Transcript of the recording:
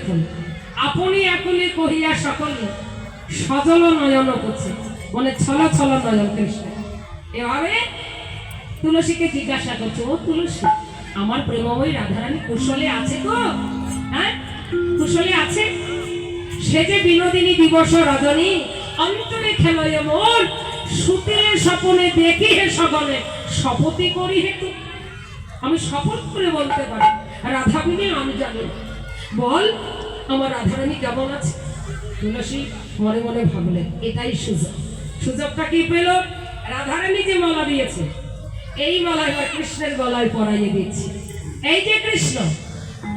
দেখুন, আপনি এখনই কহিয়া সকলে সজল নয়ন করছে, মানে ছল ছল নয়ন কৃষ্ণ। এভাবে তুলসীকে জিজ্ঞাসা করছে, ও তুলসী, আমার প্রেমময়ী রাধারানী কুশলে আছে তো? হ্যাঁ, কুশলে আছে? সে যে বিনোদিনী দিবস রজনী, অন্তরে খেলয় মোর, সুতে স্বপনে দেখি হে সগনে, শপথই করি হেতু। আমি শপথ করে বলতে পারি রাধাবিনী আমি জানি। বল আমার রাধারানী কেমন আছে? তুলসী মনে মনে ভাবলেন, এটাই সুযোগ। সুযোগটা কি পেল? রাধারানী যে মালা দিয়েছে, এই মালা এবার কৃষ্ণের গলায় পরাইয়ে দিচ্ছি। এই যে কৃষ্ণ,